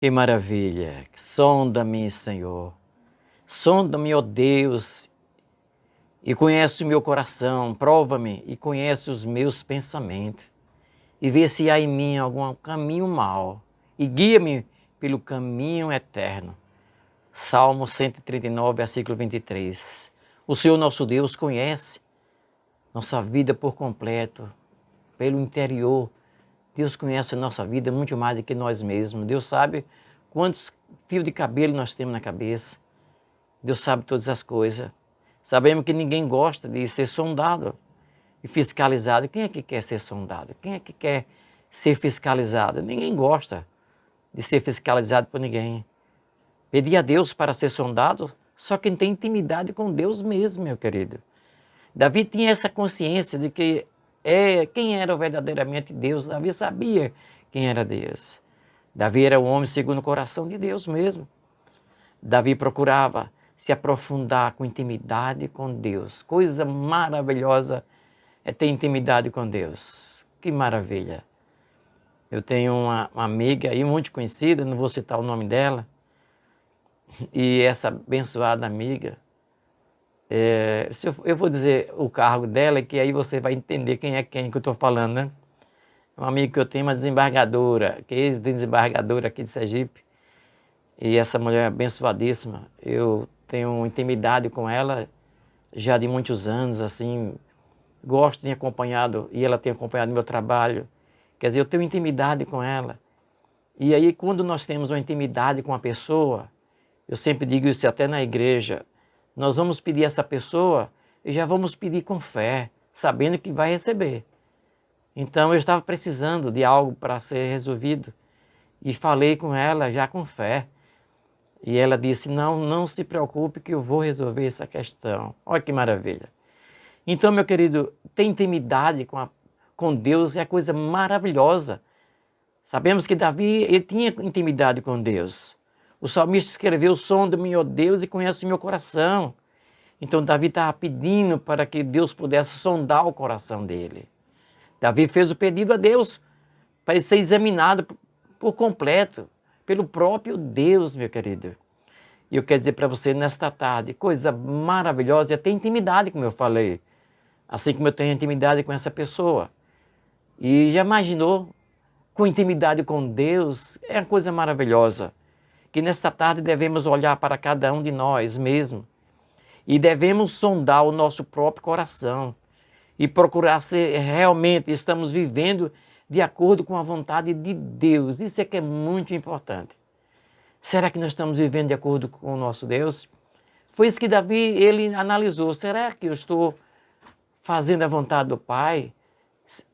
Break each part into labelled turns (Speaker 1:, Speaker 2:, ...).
Speaker 1: Que maravilha! Sonda-me, Senhor. Sonda-me, ó Deus, e conhece o meu coração. Prova-me e conhece os meus pensamentos. E vê se há em mim algum caminho mau. E guia-me pelo caminho eterno. Salmo 139, versículo 23. O Senhor nosso Deus conhece nossa vida por completo, pelo interior. Deus conhece a nossa vida muito mais do que nós mesmos. Deus sabe quantos fios de cabelo nós temos na cabeça. Deus sabe todas as coisas. Sabemos que ninguém gosta de ser sondado e fiscalizado. Quem é que quer ser sondado? Quem é que quer ser fiscalizado? Ninguém gosta de ser fiscalizado por ninguém. Pedir a Deus para ser sondado, só quem tem intimidade com Deus mesmo, meu querido. Davi tinha essa consciência de que quem era verdadeiramente Deus. Davi sabia quem era Deus. Davi era um homem segundo o coração de Deus mesmo. Davi procurava se aprofundar com intimidade com Deus. Coisa maravilhosa é ter intimidade com Deus. Que maravilha. Eu tenho uma amiga aí muito conhecida, não vou citar o nome dela, e essa abençoada amiga, eu vou dizer o cargo dela, que aí você vai entender quem é quem que eu estou falando, né? Uma amiga que eu tenho, uma desembargadora, que é ex-desembargadora aqui de Sergipe, e essa mulher é abençoadíssima. Eu tenho intimidade com ela já de muitos anos, assim, gosto de acompanhado, e ela tem acompanhado meu trabalho. Quer dizer, eu tenho intimidade com ela. E aí, quando nós temos uma intimidade com uma pessoa, eu sempre digo isso até na igreja, nós vamos pedir a essa pessoa e já vamos pedir com fé, sabendo que vai receber. Então, eu estava precisando de algo para ser resolvido e falei com ela já com fé. E ela disse, não se preocupe que eu vou resolver essa questão. Olha que maravilha. Então, meu querido, ter intimidade com Deus é coisa maravilhosa. Sabemos que Davi ele tinha intimidade com Deus. O salmista escreveu, sonda-me, ó Deus, e conhece o meu coração. Então, Davi estava pedindo para que Deus pudesse sondar o coração dele. Davi fez o pedido a Deus para ele ser examinado por completo, pelo próprio Deus, meu querido. E eu quero dizer para você nesta tarde, coisa maravilhosa é ter intimidade, como eu falei. Assim como eu tenho intimidade com essa pessoa. E já imaginou, com intimidade com Deus, é uma coisa maravilhosa. Que nesta tarde devemos olhar para cada um de nós mesmo. E devemos sondar o nosso próprio coração. E procurar ser realmente, estamos vivendo de acordo com a vontade de Deus. Isso é que é muito importante. Será que nós estamos vivendo de acordo com o nosso Deus? Foi isso que Davi, ele analisou. Será que eu estou fazendo a vontade do Pai?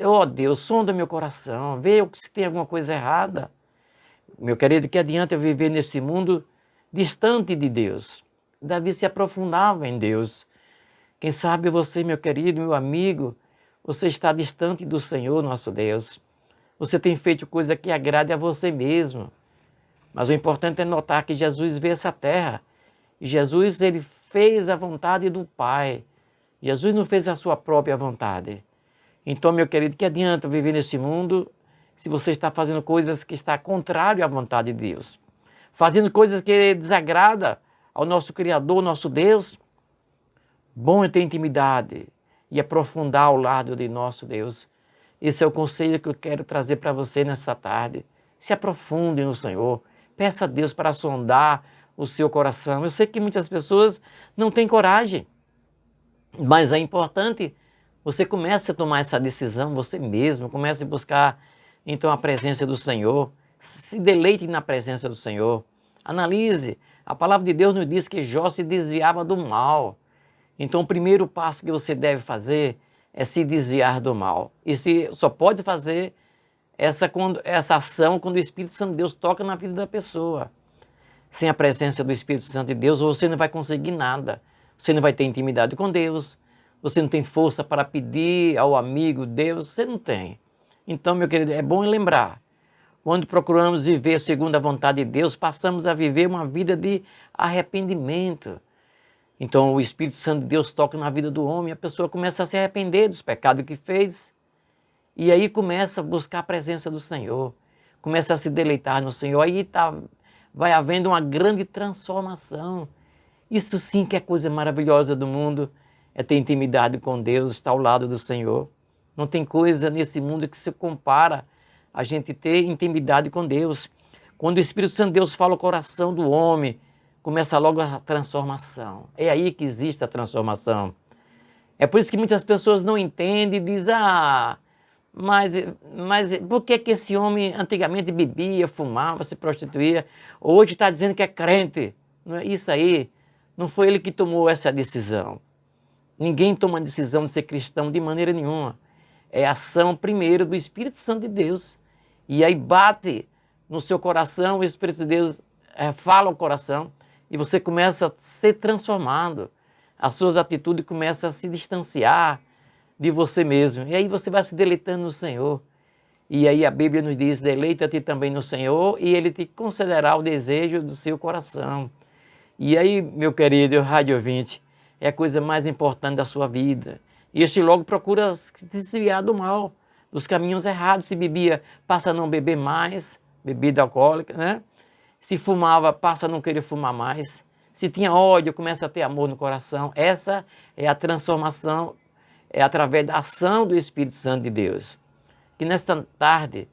Speaker 1: Oh Deus, sonda meu coração, vê se tem alguma coisa errada. Meu querido, que adianta eu viver nesse mundo distante de Deus? Davi se aprofundava em Deus. Quem sabe você, meu querido, meu amigo, você está distante do Senhor, nosso Deus. Você tem feito coisa que agrade a você mesmo. Mas o importante é notar que Jesus veio a essa terra. E Jesus, ele fez a vontade do Pai. Jesus não fez a sua própria vontade. Então, meu querido, que adianta viver nesse mundo se você está fazendo coisas que está contrário à vontade de Deus? Fazendo coisas que desagrada ao nosso Criador, nosso Deus? Bom é ter intimidade e aprofundar ao lado de nosso Deus. Esse é o conselho que eu quero trazer para você nessa tarde. Se aprofunde no Senhor. Peça a Deus para sondar o seu coração. Eu sei que muitas pessoas não têm coragem, mas é importante você comece a tomar essa decisão você mesmo. Comece a buscar então a presença do Senhor. Se deleite na presença do Senhor. Analise. A palavra de Deus nos diz que Jó se desviava do mal. Então, o primeiro passo que você deve fazer é se desviar do mal. E se só pode fazer essa ação quando o Espírito Santo de Deus toca na vida da pessoa. Sem a presença do Espírito Santo de Deus, você não vai conseguir nada. Você não vai ter intimidade com Deus. Você não tem força para pedir ao amigo Deus. Você não tem. Então, meu querido, é bom lembrar. Quando procuramos viver segundo a vontade de Deus, passamos a viver uma vida de arrependimento. Então o Espírito Santo de Deus toca na vida do homem, a pessoa começa a se arrepender dos pecados que fez. E aí começa a buscar a presença do Senhor. começa a se deleitar no Senhor, aí vai havendo uma grande transformação. Isso sim que é a coisa maravilhosa do mundo, é ter intimidade com Deus, estar ao lado do Senhor. Não tem coisa nesse mundo que se compara a gente ter intimidade com Deus. Quando o Espírito Santo de Deus fala o coração do homem, começa logo a transformação. É aí que existe a transformação. É por isso que muitas pessoas não entendem e dizem, mas por que esse homem antigamente bebia, fumava, se prostituía, hoje está dizendo que é crente? Não é isso aí. Não foi ele que tomou essa decisão. Ninguém toma a decisão de ser cristão de maneira nenhuma. É a ação primeiro do Espírito Santo de Deus. E aí bate no seu coração, o Espírito de Deus fala ao coração e você começa a ser transformado. As suas atitudes começam a se distanciar de você mesmo. E aí você vai se deleitando no Senhor. E aí a Bíblia nos diz, deleita-te também no Senhor e Ele te concederá o desejo do seu coração. E aí, meu querido rádio ouvinte, é a coisa mais importante da sua vida. E este logo procura se desviar do mal, dos caminhos errados. Se bebia, passa a não beber mais, bebida alcoólica, né? Se fumava, passa a não querer fumar mais. Se tinha ódio, começa a ter amor no coração. Essa é a transformação, é através da ação do Espírito Santo de Deus. Que nesta tarde,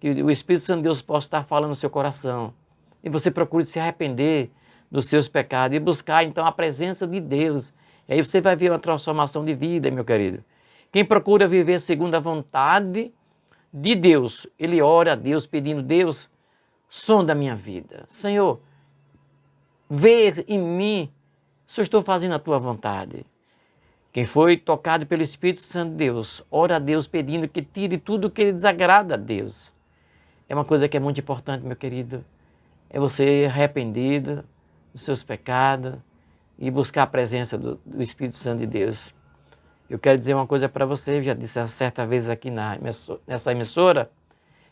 Speaker 1: que o Espírito Santo de Deus possa estar falando no seu coração. E você procure se arrepender dos seus pecados e buscar então a presença de Deus. E aí você vai ver uma transformação de vida, meu querido. Quem procura viver segundo a vontade de Deus, ele ora a Deus pedindo, Deus, sonda a minha vida. Senhor, vê em mim se eu estou fazendo a tua vontade. Quem foi tocado pelo Espírito Santo de Deus, ora a Deus pedindo que tire tudo que desagrada a Deus. É uma coisa que é muito importante, meu querido. É você arrependido dos seus pecados e buscar a presença do Espírito Santo de Deus. Eu quero dizer uma coisa para você, eu já disse certa vez aqui nessa emissora,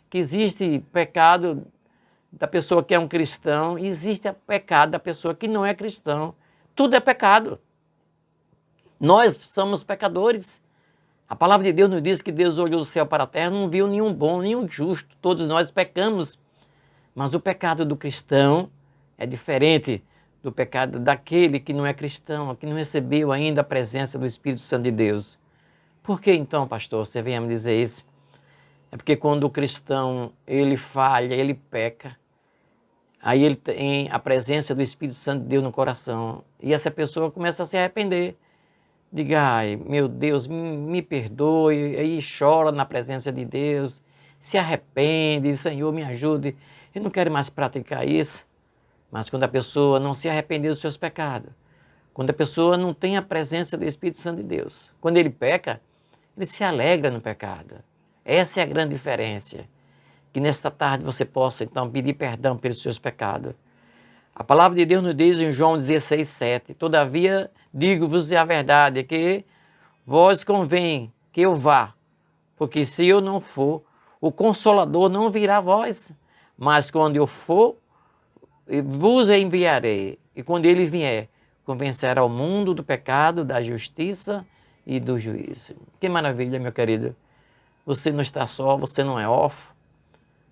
Speaker 1: que existe pecado da pessoa que é um cristão e existe o pecado da pessoa que não é cristão. Tudo é pecado. Nós somos pecadores. A palavra de Deus nos diz que Deus olhou do céu para a terra, não viu nenhum bom, nenhum justo. Todos nós pecamos. Mas o pecado do cristão é diferente do pecado daquele que não é cristão, que não recebeu ainda a presença do Espírito Santo de Deus. Por que então, pastor, você vem a me dizer isso? É porque quando o cristão, ele falha, ele peca, aí ele tem a presença do Espírito Santo de Deus no coração. E essa pessoa começa a se arrepender. Diga, ai, meu Deus, me perdoe, aí chora na presença de Deus, se arrepende, Senhor, me ajude, eu não quero mais praticar isso. Mas quando a pessoa não se arrepender dos seus pecados, quando a pessoa não tem a presença do Espírito Santo de Deus, quando ele peca, ele se alegra no pecado. Essa é a grande diferença. Que nesta tarde você possa então pedir perdão pelos seus pecados. A palavra de Deus nos diz em João 16:7, todavia digo-vos a verdade, que vós convém que eu vá, porque se eu não for, o Consolador não virá a vós, mas quando eu for, vos enviarei, e quando ele vier, convencerá o mundo do pecado, da justiça e do juízo. Que maravilha, meu querido. Você não está só, você não é órfão.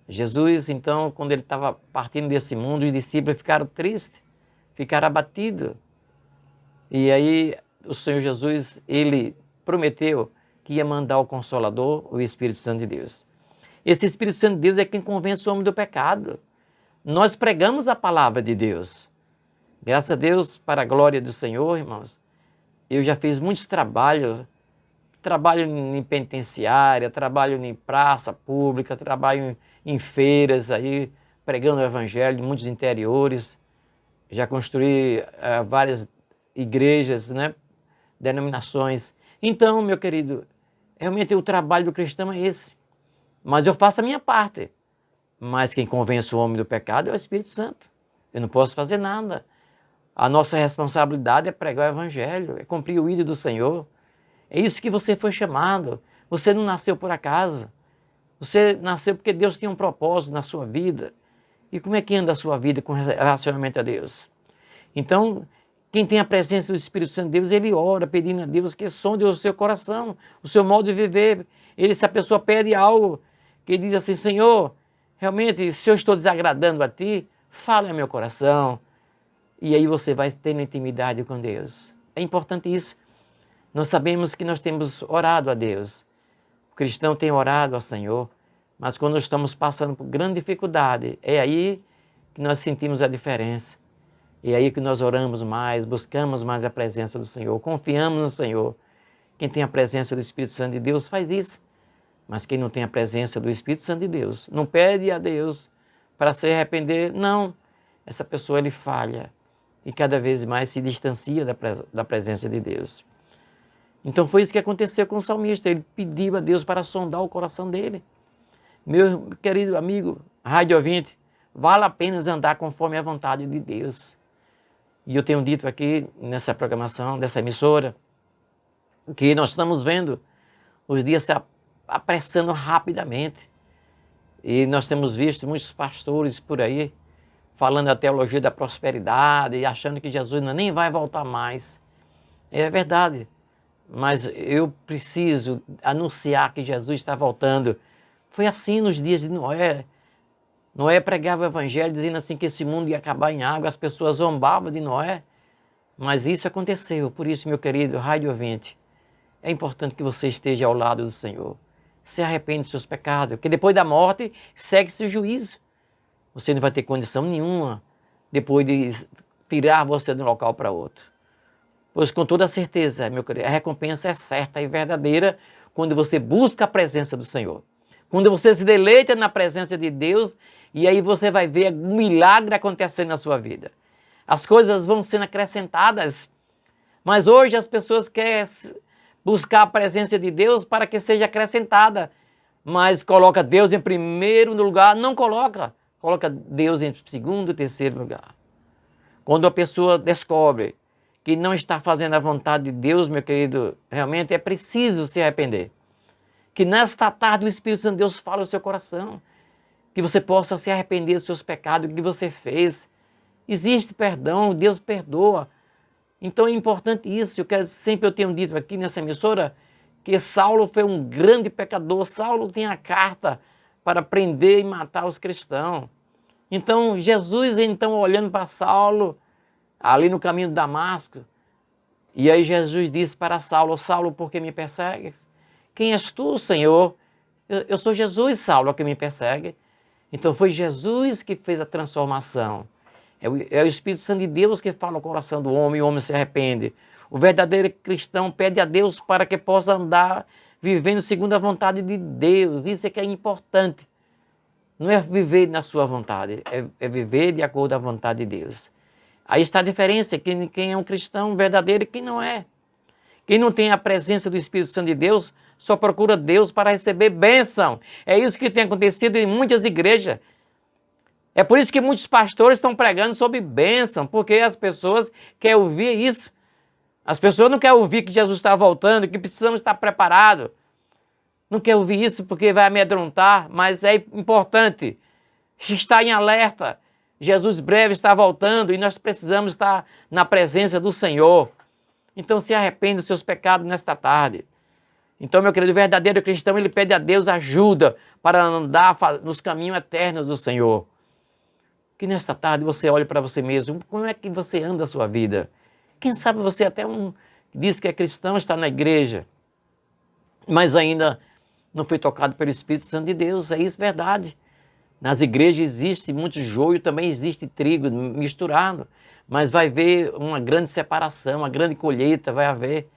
Speaker 1: Jesus, então, quando ele estava partindo desse mundo, os discípulos ficaram tristes, ficaram abatidos. E aí o Senhor Jesus, ele prometeu que ia mandar o Consolador, o Espírito Santo de Deus. Esse Espírito Santo de Deus é quem convence o homem do pecado. Nós pregamos a palavra de Deus. Graças a Deus, para a glória do Senhor, irmãos, eu já fiz muitos trabalhos, trabalho em penitenciária, trabalho em praça pública, trabalho em feiras, aí, pregando o Evangelho em muitos interiores. Já construí várias igrejas, né, denominações. Então, meu querido, realmente o trabalho do cristão é esse. Mas eu faço a minha parte. Mas quem convence o homem do pecado é o Espírito Santo. Eu não posso fazer nada. A nossa responsabilidade é pregar o Evangelho, é cumprir o ídolo do Senhor. É isso que você foi chamado. Você não nasceu por acaso. Você nasceu porque Deus tinha um propósito na sua vida. E como é que anda a sua vida com relacionamento a Deus? Então, quem tem a presença do Espírito Santo de Deus, ele ora pedindo a Deus que sonde o seu coração, o seu modo de viver. Se a pessoa pede algo, que ele diz assim, Senhor, realmente, se eu estou desagradando a ti, fale ao meu coração. E aí você vai ter intimidade com Deus. É importante isso. Nós sabemos que nós temos orado a Deus. O cristão tem orado ao Senhor, mas quando estamos passando por grande dificuldade, é aí que nós sentimos a diferença. É aí que nós oramos mais, buscamos mais a presença do Senhor, confiamos no Senhor. Quem tem a presença do Espírito Santo de Deus faz isso. Mas quem não tem a presença do Espírito Santo de Deus, não pede a Deus para se arrepender, não. Essa pessoa ele falha e cada vez mais se distancia da presença de Deus. Então foi isso que aconteceu com o salmista. Ele pediu a Deus para sondar o coração dele. Meu querido amigo, rádio ouvinte, vale a pena andar conforme a vontade de Deus. E eu tenho dito aqui nessa programação, dessa emissora, que nós estamos vendo os dias se apressando rapidamente. E nós temos visto muitos pastores por aí falando a teologia da prosperidade e achando que Jesus nem vai voltar mais. É verdade, mas eu preciso anunciar que Jesus está voltando. Foi assim nos dias de Noé. Noé pregava o evangelho dizendo assim que esse mundo ia acabar em água, as pessoas zombavam de Noé, mas isso aconteceu. Por isso, meu querido rádio ouvinte, é importante que você esteja ao lado do Senhor. Se arrepende dos seus pecados, porque depois da morte segue-se o juízo. Você não vai ter condição nenhuma depois de tirar você de um local para outro. Pois com toda certeza, meu querido, a recompensa é certa e verdadeira quando você busca a presença do Senhor. Quando você se deleita na presença de Deus, e aí você vai ver um milagre acontecendo na sua vida. As coisas vão sendo acrescentadas, mas hoje as pessoas querem buscar a presença de Deus para que seja acrescentada, mas coloca Deus em primeiro lugar, não coloca Deus em segundo, terceiro lugar. Quando a pessoa descobre que não está fazendo a vontade de Deus, meu querido, realmente é preciso se arrepender. Que nesta tarde o Espírito Santo de Deus fale ao seu coração, que você possa se arrepender dos seus pecados, do que você fez. Existe perdão, Deus perdoa. Então é importante isso. Sempre eu tenho dito aqui nessa emissora que Saulo foi um grande pecador. Saulo tem a carta para prender e matar os cristãos. Então Jesus, olhando para Saulo, ali no caminho de Damasco, e aí Jesus disse para Saulo: Saulo, por que me persegues? Quem és tu, Senhor? Eu sou Jesus, Saulo, que me persegue. Então foi Jesus que fez a transformação. É o Espírito Santo de Deus que fala no coração do homem e o homem se arrepende. O verdadeiro cristão pede a Deus para que possa andar vivendo segundo a vontade de Deus. Isso é que é importante. Não é viver na sua vontade, é viver de acordo com a vontade de Deus. Aí está a diferença, quem é um cristão verdadeiro e quem não é. Quem não tem a presença do Espírito Santo de Deus, só procura Deus para receber bênção. É isso que tem acontecido em muitas igrejas. É por isso que muitos pastores estão pregando sobre bênção, porque as pessoas querem ouvir isso. As pessoas não querem ouvir que Jesus está voltando, que precisamos estar preparados. Não quer ouvir isso porque vai amedrontar, mas é importante estar em alerta. Jesus breve está voltando e nós precisamos estar na presença do Senhor. Então se arrependa dos seus pecados nesta tarde. Então, meu querido, o verdadeiro cristão, ele pede a Deus ajuda para andar nos caminhos eternos do Senhor. Que nesta tarde você olhe para você mesmo, como é que você anda a sua vida? Quem sabe você até diz que é cristão, está na igreja, mas ainda não foi tocado pelo Espírito Santo de Deus. É isso, verdade. Nas igrejas existe muito joio, também existe trigo misturado, mas vai haver uma grande separação, uma grande colheita vai haver.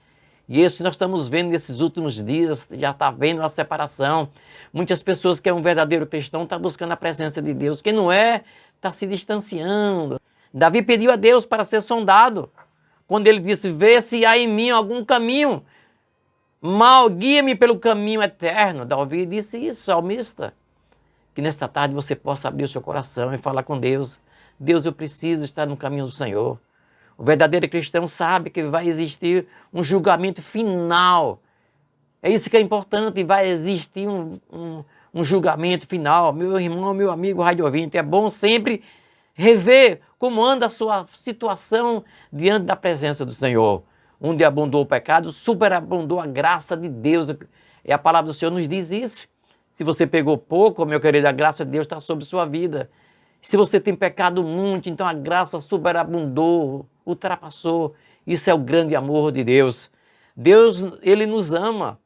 Speaker 1: E isso nós estamos vendo nesses últimos dias, já está vendo a separação. Muitas pessoas que é um verdadeiro cristão estão buscando a presença de Deus. Quem não é, está se distanciando. Davi pediu a Deus para ser sondado. Quando ele disse: vê se há em mim algum caminho mal, guia-me pelo caminho eterno. Davi disse isso, salmista. Que nesta tarde você possa abrir o seu coração e falar com Deus. Deus, eu preciso estar no caminho do Senhor. O verdadeiro cristão sabe que vai existir um julgamento final. É isso que é importante, vai existir um julgamento final. Meu irmão, meu amigo rádio ouvinte, é bom sempre rever como anda a sua situação diante da presença do Senhor. Onde abundou o pecado, superabundou a graça de Deus. E a palavra do Senhor nos diz isso. Se você pegou pouco, meu querido, a graça de Deus está sobre sua vida. Se você tem pecado muito, então a graça superabundou, ultrapassou. Isso é o grande amor de Deus. Deus, Ele nos ama.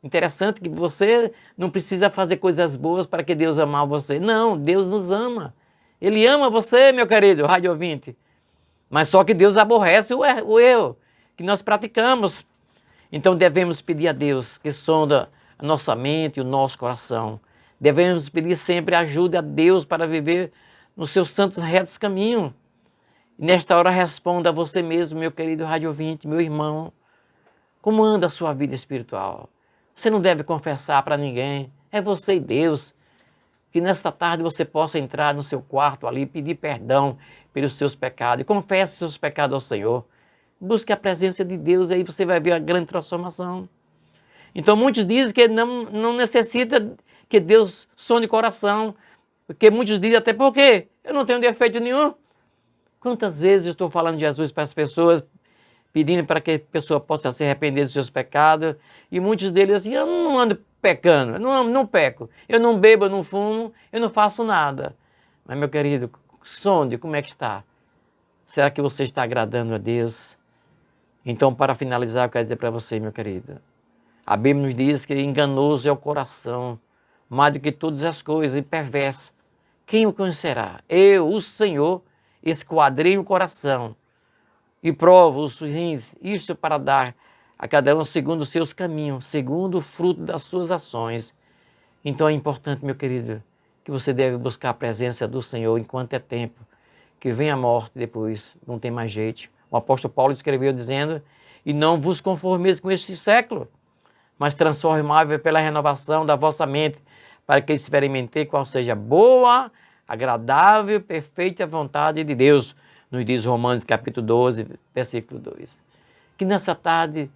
Speaker 1: Interessante que você não precisa fazer coisas boas para que Deus amar você. Não, Deus nos ama. Ele ama você, meu querido rádio ouvinte. Mas só que Deus aborrece o erro que nós praticamos. Então devemos pedir a Deus que sonda a nossa mente e o nosso coração. Devemos pedir sempre ajuda a Deus para viver nos seus santos retos caminhos. E nesta hora responda a você mesmo, meu querido rádio ouvinte, meu irmão. Como anda a sua vida espiritual? Você não deve confessar para ninguém. É você e Deus. Que nesta tarde você possa entrar no seu quarto ali, pedir perdão pelos seus pecados. E confesse seus pecados ao Senhor. Busque a presença de Deus e aí você vai ver a grande transformação. Então muitos dizem que não necessita que Deus sonde o coração. Porque muitos dizem até, por quê? Eu não tenho defeito nenhum. Quantas vezes eu estou falando de Jesus para as pessoas, pedindo para que a pessoa possa se arrepender dos seus pecados. E muitos deles assim, eu não ando pecando, eu não peco. Eu não bebo, eu não fumo, eu não faço nada. Mas, meu querido, sonde como é que está. Será que você está agradando a Deus? Então, para finalizar, eu quero dizer para você, meu querido. A Bíblia nos diz que enganoso é o coração, mais do que todas as coisas, e perverso. Quem o conhecerá? Eu, o Senhor, esquadrinho o coração e provo os rins, isto para dar a cada um segundo os seus caminhos, segundo o fruto das suas ações. Então é importante, meu querido, que você deve buscar a presença do Senhor enquanto é tempo, que vem a morte depois, não tem mais jeito. O apóstolo Paulo escreveu dizendo, e não vos conformeis com este século, mas transformável pela renovação da vossa mente, para que experimentei qual seja boa, agradável, perfeita vontade de Deus, nos diz Romanos capítulo 12, versículo 2. Que nessa tarde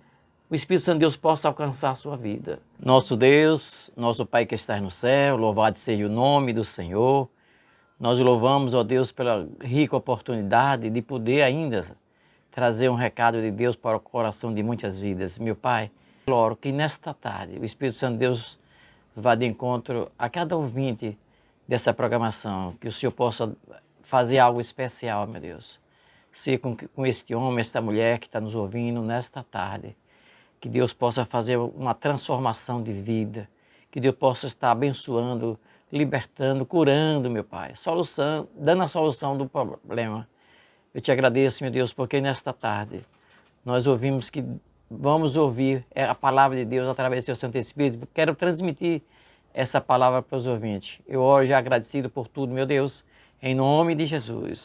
Speaker 1: o Espírito Santo de Deus possa alcançar a sua vida. Nosso Deus, nosso Pai que estás no céu, louvado seja o nome do Senhor. Nós louvamos, ó Deus, pela rica oportunidade de poder ainda trazer um recado de Deus para o coração de muitas vidas. Meu Pai, imploro que nesta tarde o Espírito Santo de Deus vá de encontro a cada ouvinte dessa programação, que o Senhor possa fazer algo especial, meu Deus. Ser com este homem, esta mulher que está nos ouvindo nesta tarde. Que Deus possa fazer uma transformação de vida. Que Deus possa estar abençoando, libertando, curando, meu Pai. Solução, dando a solução do problema. Eu te agradeço, meu Deus, porque nesta tarde nós ouvimos que vamos ouvir a palavra de Deus através do seu Santo Espírito. Quero transmitir essa palavra para os ouvintes. Eu oro já agradecido por tudo, meu Deus, em nome de Jesus.